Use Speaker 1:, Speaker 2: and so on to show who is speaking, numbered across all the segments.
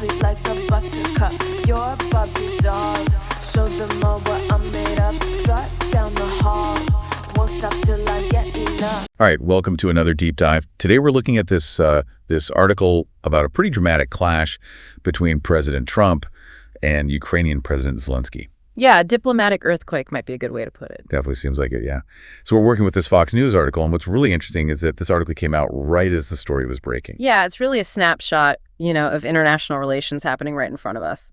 Speaker 1: sweet like a buttercup. You're a Barbie doll. Show them all what I'm made of. Strut down the hall. Won't stop till I get enough.
Speaker 2: All right, welcome to another deep dive. Today we're looking at this article about a pretty dramatic clash between President Trump and Ukrainian President Zelenskyy.
Speaker 3: Yeah, a diplomatic earthquake might be a good way to put it.
Speaker 2: Definitely seems like it, yeah. So we're working with this Fox News article, and what's really interesting is that this article came out right as the story was breaking.
Speaker 3: Yeah, it's really a snapshot, of international relations happening right in front of us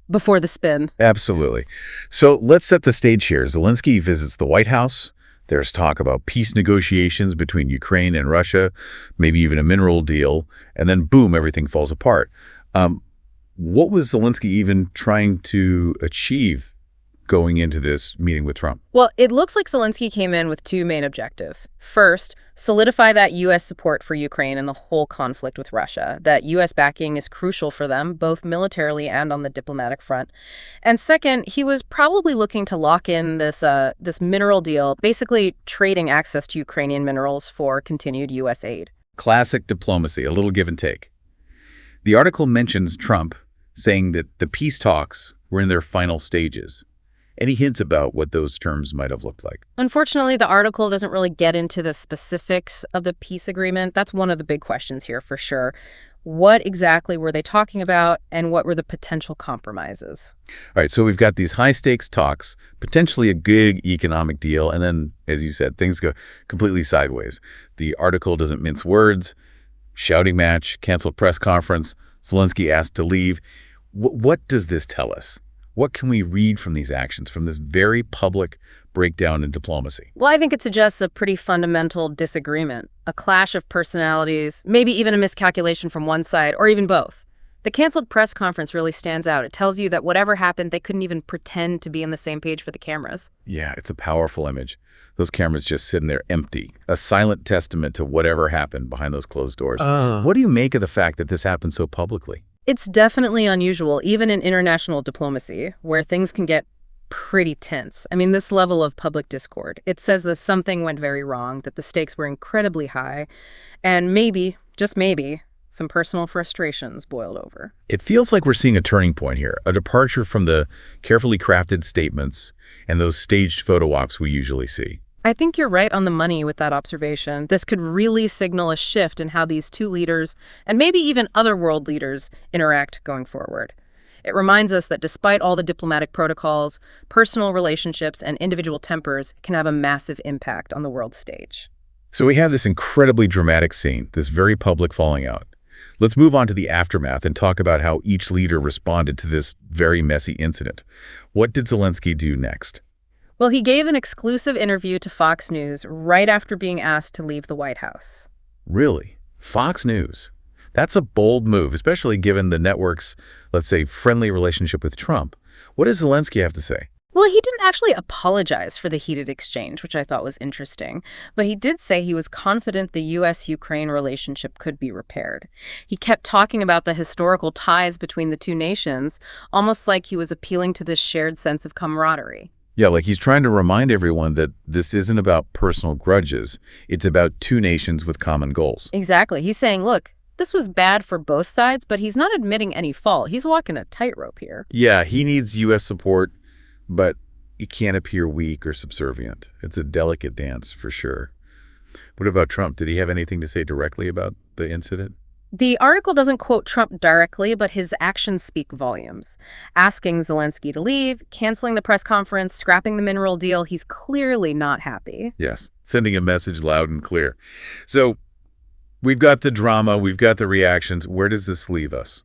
Speaker 3: before the spin.
Speaker 2: Absolutely. So let's set the stage here. Zelenskyy visits the White House. There's talk about peace negotiations between Ukraine and Russia, maybe even a mineral deal, and then boom, everything falls apart. What was Zelenskyy even trying to achieve going into this meeting with Trump?
Speaker 3: Well, it looks like Zelenskyy came in with two main objectives. First, solidify that U.S. support for Ukraine in the whole conflict with Russia, that U.S. backing is crucial for them, both militarily and on the diplomatic front. And second, he was probably looking to lock in this mineral deal, basically trading access to Ukrainian minerals for continued U.S. aid.
Speaker 2: Classic diplomacy, a little give and take. The article mentions Trump saying that the peace talks were in their final stages. Any hints about what those terms might have looked like?
Speaker 3: Unfortunately, the article doesn't really get into the specifics of the peace agreement. That's one of the big questions here for sure. What exactly were they talking about, and what were the potential compromises?
Speaker 2: All right, so we've got these high-stakes talks, potentially a big economic deal, and then, as you said, things go completely sideways. The article doesn't mince words, shouting match, canceled press conference, Zelenskyy asked to leave. What does this tell us? What can we read from these actions, from this very public breakdown in diplomacy?
Speaker 3: Well, I think it suggests a pretty fundamental disagreement, a clash of personalities, maybe even a miscalculation from one side, or even both. The canceled press conference really stands out. It tells you that whatever happened, they couldn't even pretend to be on the same page for the cameras.
Speaker 2: Yeah, it's a powerful image. Those cameras just sitting there empty, a silent testament to whatever happened behind those closed doors. What do you make of the fact that this happened so publicly?
Speaker 3: It's definitely unusual, even in international diplomacy, where things can get pretty tense. I mean, this level of public discord, it says that something went very wrong, that the stakes were incredibly high, and maybe, just maybe, some personal frustrations boiled over.
Speaker 2: It feels like we're seeing a turning point here, a departure from the carefully crafted statements and those staged photo ops we usually see.
Speaker 3: I think you're right on the money with that observation. This could really signal a shift in how these two leaders, and maybe even other world leaders, interact going forward. It reminds us that despite all the diplomatic protocols, personal relationships and individual tempers can have a massive impact on the world stage.
Speaker 2: So we have this incredibly dramatic scene, this very public falling out. Let's move on to the aftermath and talk about how each leader responded to this very messy incident. What did Zelenskyy do next?
Speaker 3: Well, he gave an exclusive interview to Fox News right after being asked to leave the White House.
Speaker 2: Really? Fox News? That's a bold move, especially given the network's, let's say, friendly relationship with Trump. What does Zelenskyy have to say?
Speaker 3: Well, he didn't actually apologize for the heated exchange, which I thought was interesting. But he did say he was confident the U.S.-Ukraine relationship could be repaired. He kept talking about the historical ties between the two nations, almost like he was appealing to this shared sense of camaraderie.
Speaker 2: Yeah, like he's trying to remind everyone that this isn't about personal grudges. It's about two nations with common goals.
Speaker 3: Exactly. He's saying, look, this was bad for both sides, but he's not admitting any fault. He's walking a tightrope here.
Speaker 2: Yeah, he needs U.S. support, but he can't appear weak or subservient. It's a delicate dance, for sure. What about Trump? Did he have anything to say directly about the incident?
Speaker 3: The article doesn't quote Trump directly, but his actions speak volumes. Asking Zelenskyy to leave, canceling the press conference, scrapping the mineral deal, he's clearly not happy.
Speaker 2: Yes, sending a message loud and clear. So we've got the drama, we've got the reactions. Where does this leave us?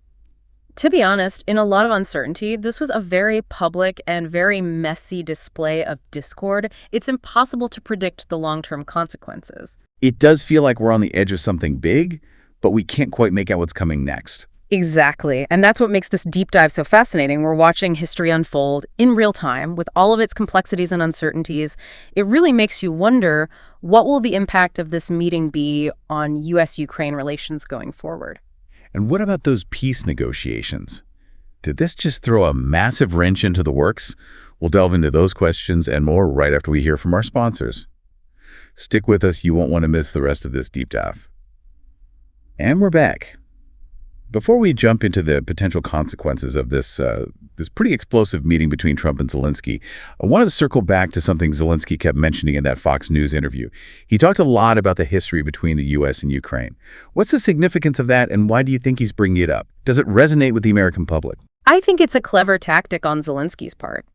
Speaker 3: To be honest, in a lot of uncertainty, this was a very public and very messy display of discord. It's impossible to predict the long-term consequences.
Speaker 2: It does feel like we're on the edge of something big, but we can't quite make out what's coming next.
Speaker 3: Exactly. And that's what makes this deep dive so fascinating. We're watching history unfold in real time with all of its complexities and uncertainties. It really makes you wonder, what will the impact of this meeting be on U.S.-Ukraine relations going forward?
Speaker 2: And what about those peace negotiations? Did this just throw a massive wrench into the works? We'll delve into those questions and more right after we hear from our sponsors. Stick with us. You won't want to miss the rest of this deep dive. And we're back. Before we jump into the potential consequences of this pretty explosive meeting between Trump and Zelenskyy, I wanted to circle back to something Zelenskyy kept mentioning in that Fox News interview. He talked a lot about the history between the U.S. and Ukraine. What's the significance of that, and why do you think he's bringing it up? Does it resonate with the American public?
Speaker 3: I think it's a clever tactic on Zelenskyy's part.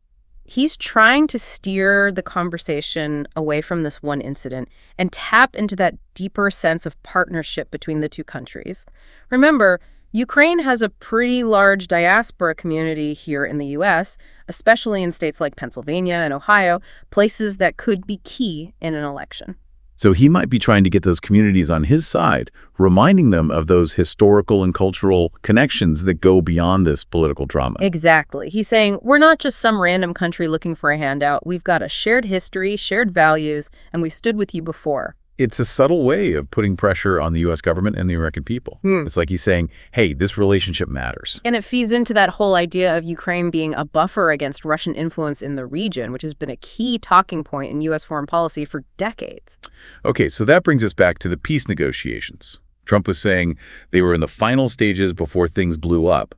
Speaker 3: He's trying to steer the conversation away from this one incident and tap into that deeper sense of partnership between the two countries. Remember, Ukraine has a pretty large diaspora community here in the U.S., especially in states like Pennsylvania and Ohio, places that could be key in an election.
Speaker 2: So he might be trying to get those communities on his side, reminding them of those historical and cultural connections that go beyond this political drama.
Speaker 3: Exactly. He's saying, we're not just some random country looking for a handout. We've got a shared history, shared values, and we've stood with you before.
Speaker 2: It's a subtle way of putting pressure on the U.S. government and the American people. It's like he's saying, hey, this relationship matters.
Speaker 3: And it feeds into that whole idea of Ukraine being a buffer against Russian influence in the region, which has been a key talking point in U.S. foreign policy for decades.
Speaker 2: Okay, so that brings us back to the peace negotiations. Trump was saying they were in the final stages before things blew up.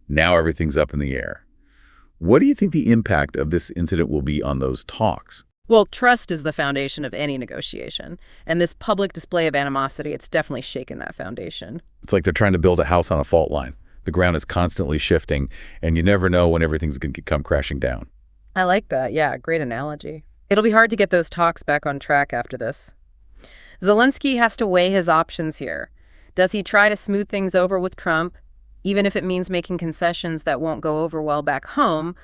Speaker 2: Now everything's up in the air. What do you think the impact of this incident will be on those talks?
Speaker 3: Well, trust is the foundation of any negotiation. And this public display of animosity, it's definitely shaken that foundation.
Speaker 2: It's like they're trying to build a house on a fault line. The ground is constantly shifting, and you never know when everything's going to come crashing down.
Speaker 3: I like that. Yeah, great analogy. It'll be hard to get those talks back on track after this. Zelenskyy has to weigh his options here. Does he try to smooth things over with Trump, even if it means making concessions that won't go over well back home?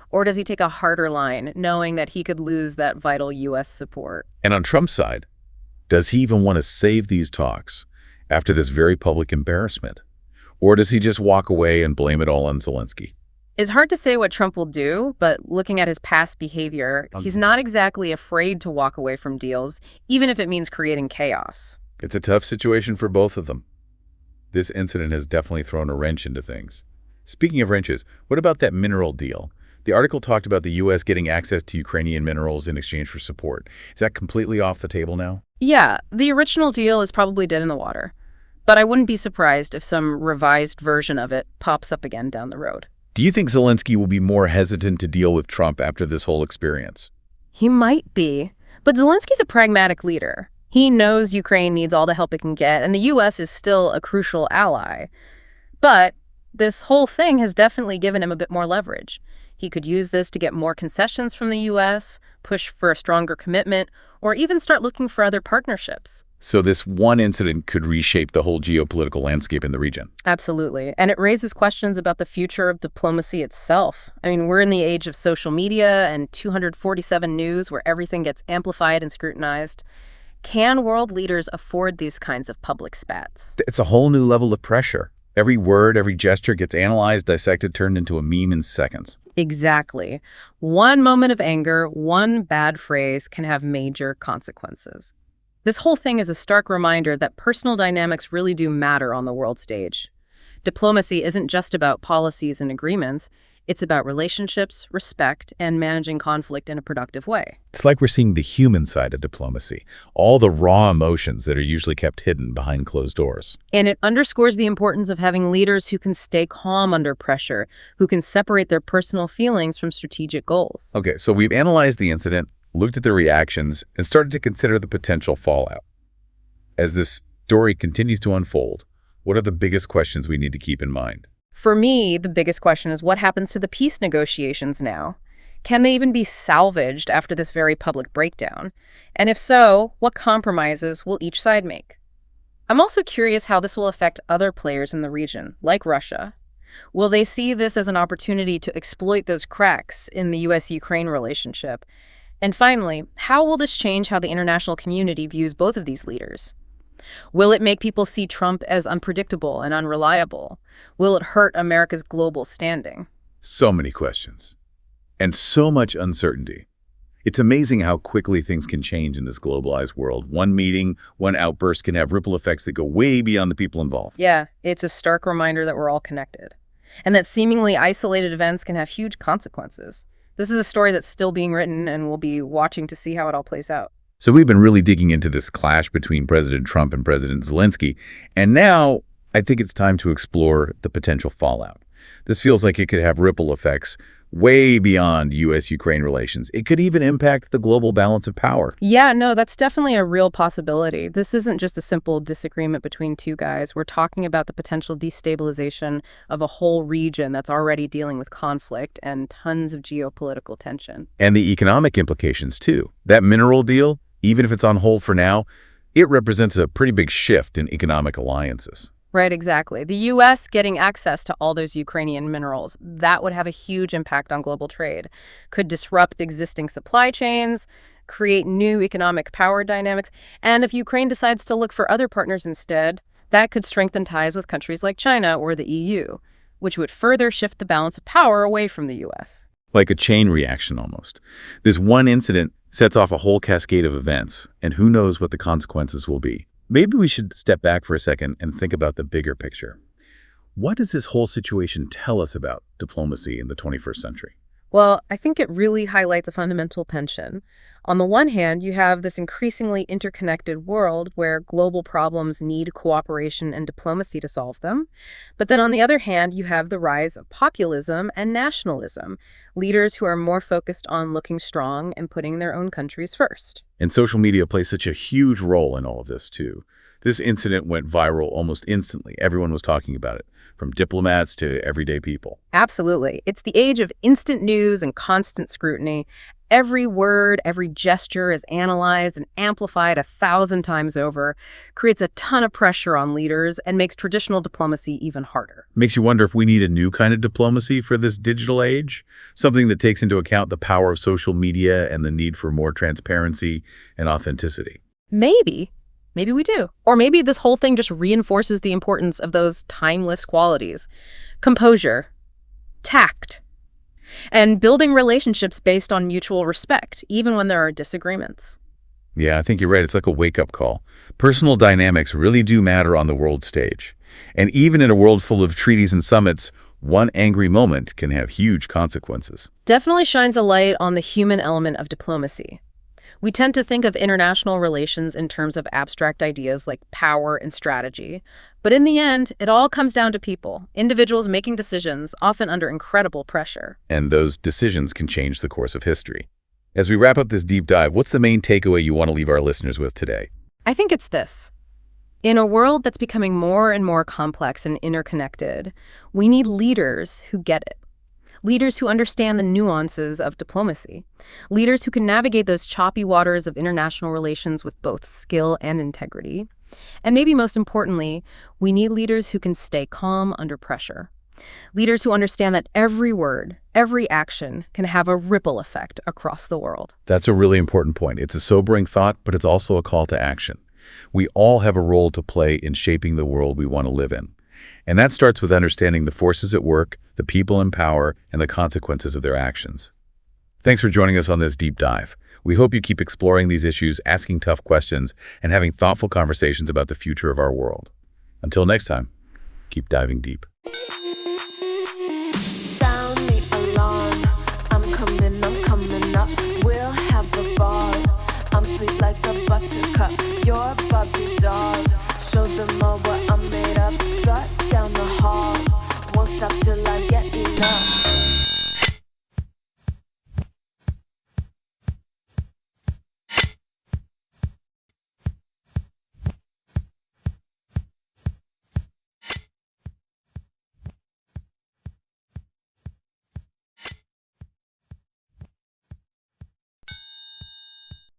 Speaker 3: Or does he take a harder line, knowing that he could lose that vital U.S. support?
Speaker 2: And on Trump's side, does he even want to save these talks after this very public embarrassment? Or does he just walk away and blame it all on Zelenskyy?
Speaker 3: It's hard to say what Trump will do, but looking at his past behavior, he's not exactly afraid to walk away from deals, even if it means creating chaos.
Speaker 2: It's a tough situation for both of them. This incident has definitely thrown a wrench into things. Speaking of wrenches, what about that mineral deal? The article talked about the U.S. getting access to Ukrainian minerals in exchange for support. Is that completely off the table now?
Speaker 3: Yeah, the original deal is probably dead in the water. But I wouldn't be surprised if some revised version of it pops up again down the road.
Speaker 2: Do you think Zelenskyy will be more hesitant to deal with Trump after this whole experience?
Speaker 3: He might be. But Zelenskyy's a pragmatic leader. He knows Ukraine needs all the help it can get, and the U.S. is still a crucial ally. But this whole thing has definitely given him a bit more leverage. He could use this to get more concessions from the U.S., push for a stronger commitment, or even start looking for other partnerships.
Speaker 2: So this one incident could reshape the whole geopolitical landscape in the region.
Speaker 3: Absolutely. And it raises questions about the future of diplomacy itself. I mean, we're in the age of social media and 247 News where everything gets amplified and scrutinized. Can world leaders afford these kinds of public spats?
Speaker 2: It's a whole new level of pressure. Every word, every gesture gets analyzed, dissected, turned into a meme in seconds.
Speaker 3: Exactly. One moment of anger, one bad phrase can have major consequences. This whole thing is a stark reminder that personal dynamics really do matter on the world stage. Diplomacy isn't just about policies and agreements. It's about relationships, respect, and managing conflict in a productive way.
Speaker 2: It's like we're seeing the human side of diplomacy, all the raw emotions that are usually kept hidden behind closed doors.
Speaker 3: And it underscores the importance of having leaders who can stay calm under pressure, who can separate their personal feelings from strategic goals.
Speaker 2: Okay, so we've analyzed the incident, looked at the reactions, and started to consider the potential fallout. As this story continues to unfold, what are the biggest questions we need to keep in mind?
Speaker 3: For me, the biggest question is what happens to the peace negotiations now? Can they even be salvaged after this very public breakdown? And if so, what compromises will each side make? I'm also curious how this will affect other players in the region, like Russia. Will they see this as an opportunity to exploit those cracks in the U.S.-Ukraine relationship? And finally, how will this change how the international community views both of these leaders? Will it make people see Trump as unpredictable and unreliable? Will it hurt America's global standing?
Speaker 2: So many questions. And so much uncertainty. It's amazing how quickly things can change in this globalized world. One meeting, one outburst can have ripple effects that go way beyond the people involved.
Speaker 3: Yeah, it's a stark reminder that we're all connected. And that seemingly isolated events can have huge consequences. This is a story that's still being written, and we'll be watching to see how it all plays out.
Speaker 2: So we've been really digging into this clash between President Trump and President Zelenskyy, and now I think it's time to explore the potential fallout. This feels like it could have ripple effects way beyond U.S.-Ukraine relations. It could even impact the global balance of power.
Speaker 3: Yeah, no, that's definitely a real possibility. This isn't just a simple disagreement between two guys. We're talking about the potential destabilization of a whole region that's already dealing with conflict and tons of geopolitical tension.
Speaker 2: And the economic implications, too. That mineral deal, even if it's on hold for now, it represents a pretty big shift in economic alliances.
Speaker 3: Right, exactly. The U.S. getting access to all those Ukrainian minerals, that would have a huge impact on global trade. Could disrupt existing supply chains, create new economic power dynamics, and if Ukraine decides to look for other partners instead, that could strengthen ties with countries like China or the EU, which would further shift the balance of power away from the U.S.
Speaker 2: Like a chain reaction almost. This one incident sets off a whole cascade of events, and who knows what the consequences will be. Maybe we should step back for a second and think about the bigger picture. What does this whole situation tell us about diplomacy in the 21st century?
Speaker 3: Well, I think it really highlights a fundamental tension. On the one hand, you have this increasingly interconnected world where global problems need cooperation and diplomacy to solve them. But then on the other hand, you have the rise of populism and nationalism, leaders who are more focused on looking strong and putting their own countries first.
Speaker 2: And social media plays such a huge role in all of this, too. This incident went viral almost instantly. Everyone was talking about it, from diplomats to everyday people.
Speaker 3: Absolutely. It's the age of instant news and constant scrutiny. Every word, every gesture is analyzed and amplified 1,000 times over, creates a ton of pressure on leaders, and makes traditional diplomacy even harder.
Speaker 2: Makes you wonder if we need a new kind of diplomacy for this digital age, something that takes into account the power of social media and the need for more transparency and authenticity.
Speaker 3: Maybe we do. Or maybe this whole thing just reinforces the importance of those timeless qualities. Composure, tact, and building relationships based on mutual respect, even when there are disagreements.
Speaker 2: Yeah, I think you're right. It's like a wake-up call. Personal dynamics really do matter on the world stage. And even in a world full of treaties and summits, one angry moment can have huge consequences.
Speaker 3: Definitely shines a light on the human element of diplomacy. We tend to think of international relations in terms of abstract ideas like power and strategy. But in the end, it all comes down to people, individuals making decisions, often under incredible pressure.
Speaker 2: And those decisions can change the course of history. As we wrap up this deep dive, what's the main takeaway you want to leave our listeners with today?
Speaker 3: I think it's this. In a world that's becoming more and more complex and interconnected, we need leaders who get it. Leaders who understand the nuances of diplomacy. Leaders who can navigate those choppy waters of international relations with both skill and integrity. And maybe most importantly, we need leaders who can stay calm under pressure. Leaders who understand that every word, every action can have a ripple effect across the world.
Speaker 2: That's a really important point. It's a sobering thought, but it's also a call to action. We all have a role to play in shaping the world we want to live in. And that starts with understanding the forces at work, the people in power, and the consequences of their actions. Thanks for joining us on this deep dive. We hope you keep exploring these issues, asking tough questions, and having thoughtful conversations about the future of our world. Until next time, keep diving deep.